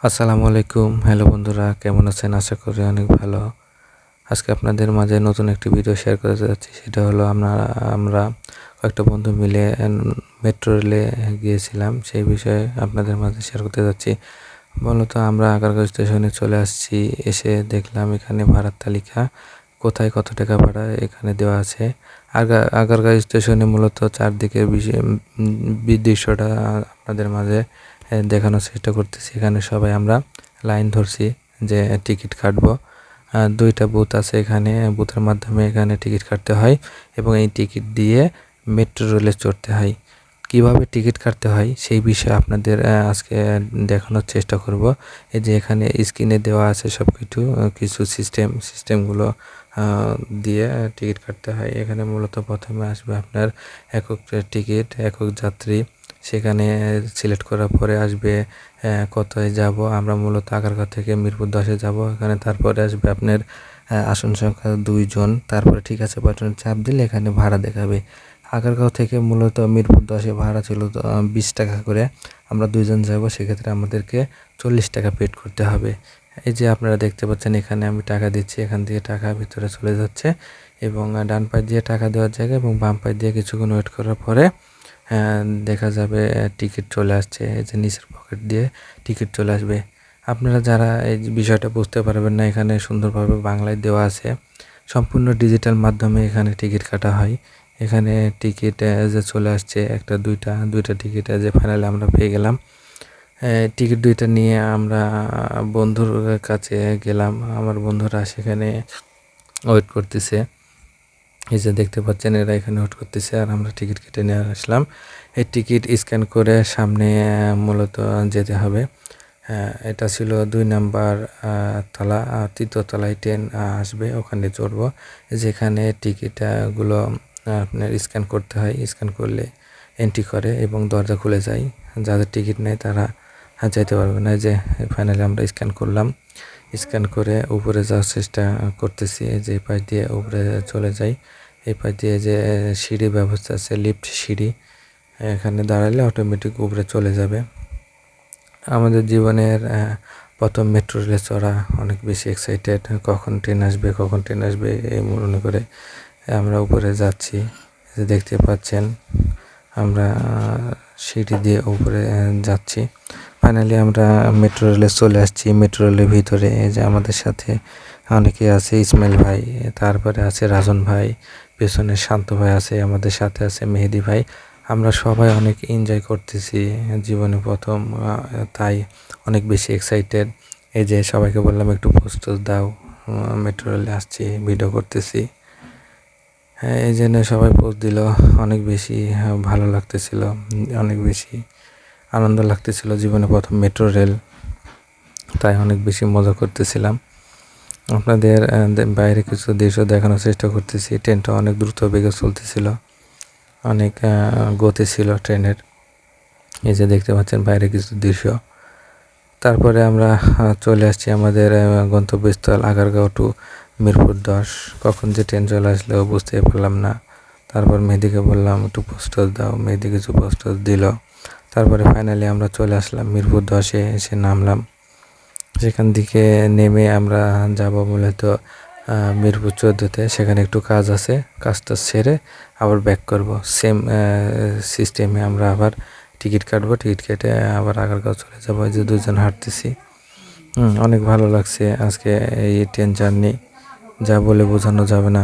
আসসালামু আলাইকুম। হ্যালো বন্ধুরা, কেমন আছেন? আশা করি অনেক ভালো। আজকে আপনাদের মাঝে নতুন একটি ভিডিও শেয়ার করতে যাচ্ছি। সেটা হলো আমরা কয়েকটা বন্ধু মিলে মেট্রো রেলে গিয়েছিলাম। সেই বিষয়ে আপনাদের মাঝে শেয়ার করতে যাচ্ছি। মূলত আমরা আগারগাঁও স্টেশনে চলে আসছি। এসে দেখলাম এখানে ভাড়ার তালিকা, কোথায় কত টাকা ভাড়া এখানে দেওয়া আছে। আগারগাঁও স্টেশনে মূলত চারদিকের দৃশ্যটা আপনাদের মাঝে দেখানোর চেষ্টা করতেছি। এখানে সবাই আমরা লাইন ধরছি যে টিকিট কাটবো। দুইটা বুথ আছে এখানে, বুথের মাধ্যমে এখানে টিকিট কাটতে হয় এবং এই টিকিট দিয়ে মেট্রো রেলে চড়তে হয়। কিভাবে টিকিট কাটতে হয় সেই বিষয়ে আপনাদের আজকে দেখানোর চেষ্টা করব। এই যে এখানে স্ক্রিনে দেওয়া আছে সব কিছু সিস্টেমগুলো দিয়ে টিকিট কাটতে হয়। এখানে মূলত প্রথমে আসবে আপনার একক টিকিট, একক যাত্রী। সেখানে সিলেক্ট করার পরে আসবে কোথায় যাব। আমরা মূলত আগারগাঁও থেকে মিরপুর 10-এ যাব। এখানে তারপরে আসবে আপনার আসন সংখ্যা 2 জন। তারপরে ঠিক আছে বাটনে চাপ দিলে এখানে ভাড়া দেখাবে। আগারগাঁও থেকে মূলত মিরপুর 10-এ ভাড়া ছিল 20 টাকা করে। আমরা 2 জন যাব, সেক্ষেত্রে আমাদেরকে 40 টাকা পেড করতে হবে। এই যে আপনারা দেখতে পাচ্ছেন এখানে আমি টাকা দিচ্ছি, এখান থেকে টাকা ভিতরে চলে যাচ্ছে এবং ডান পাশ দিয়ে টাকা দেওয়ার জায়গা এবং বাম পাশ দিয়ে কিছুক্ষণ ওয়েট করার পরে দেখা যাবে টিকিট চলে আসছে। এই যে নিচের পকেট দিয়ে টিকিট চলে আসবে। আপনারা যারা এই বিষয়টা বুঝতে পারবেন না, এখানে সুন্দরভাবে বাংলায় দেওয়া আছে। সম্পূর্ণ ডিজিটাল মাধ্যমে এখানে টিকিট কাটা হয়। এখানে টিকিট যে চলে আসছে একটা দুইটা টিকিট যে ফাইনালি আমরা পেয়ে গেলাম। টিকিট দুইটা নিয়ে আমরা বন্ধুর কাছে গেলাম। আমার বন্ধুরা সেখানে ওয়েট করতেছে। এই যে দেখতে পাচ্ছেন এরা এখানে ওয়েট করতেছে আর আমরা টিকিট কেটে নিয়ে আসলাম। এই টিকিট স্ক্যান করে সামনে মূলত যেতে হবে। এটা ছিল 2 নাম্বার তলা, 3য় তলায় ট্রেন আসবে, ওখানে চড়বো। যেখানে টিকিটগুলো আপনার স্ক্যান করতে হয়। স্ক্যান করলে এন্ট্রি করে এবং দরজা খুলে যায়। যাদের টিকিট নেই তারা যাইতে পারবে না। যে ফাইনালি আমরা স্ক্যান করলাম। স্ক্যান করে উপরে যাওয়ার চেষ্টা করতেছি, যে পাশ দিয়ে উপরে চলে যাই। এই পাশ দিয়ে যে সিঁড়ি ব্যবস্থা আছে, লিফট সিঁড়ি, এখানে দাঁড়ালে অটোমেটিক উপরে চলে যাবে। আমাদের জীবনের প্রথম মেট্রো রেলে চড়া, অনেক বেশি এক্সাইটেড। কখন ট্রেন আসবে এই মনে করে আমরা উপরে যাচ্ছি। দেখতে পাচ্ছেন আমরা সিঁড়ি দিয়ে উপরে যাচ্ছি। ফাইনালি আমরা মেট্রো রেলে চলে আসছি। মেট্রো রেলের ভিতরে এই যে আমাদের সাথে অনেকে আছে, ইসমাইল ভাই, তারপরে আছে রাজন ভাই, পেছনে শান্ত ভাই আছে, আমাদের সাথে আছে মেহেদি ভাই। আমরা সবাই অনেক এনজয় করতেছি, জীবনে প্রথম, তাই অনেক বেশি এক্সাইটেড। এই যে সবাইকে বললাম একটু পোস্ট দাও, মেট্রো রেলে আসছি, ভিডিও করতেছি। হ্যাঁ, এই জন্য সবাই পোস্ট দিল। অনেক বেশি ভালো লাগতেছিল, অনেক বেশি আনন্দ লাগতেছিল। জীবনে প্রথম মেট্রো রেল, তাই অনেক বেশি মজা করতেছিলাম। আপনাদের বাইরে কিছু দৃশ্য দেখানোর চেষ্টা করতেছি। ট্রেনটা অনেক দ্রুত বেগে চলতেছিল, অনেক গতি ছিল ট্রেনের। এই যে দেখতে পাচ্ছেন বাইরে কিছু দৃশ্য। তারপরে আমরা চলে আসছি আমাদের গন্তব্যস্থল আগারগাঁও টু মিরপুর 10। কখন যে ট্রেন চলে আসলেও বুঝতেই পারলাম না। তারপর মেহেদিকে বললাম একটু পোস্টার দাও, মেহেদি কিছু পোস্টার দিল। তারপরে ফাইনালি আমরা চলে আসলাম মিরপুর 10-এ, এসে নামলাম। সেখান থেকে নেমে আমরা যাব মূলত মিরপুর 14-তে। সেখানে একটু কাজ আছে, কাজটা সেরে আবার ব্যাক করব। সেম সিস্টেমে আমরা আবার টিকিট কাটবো, টিকিট কেটে আবার আগারগাঁও চলে যাবো। এই যে 2 জন হাঁটতেছি। অনেক ভালো লাগছে আজকে এই ট্রেন জার্নি, যা বলে বোঝানো যাবে না।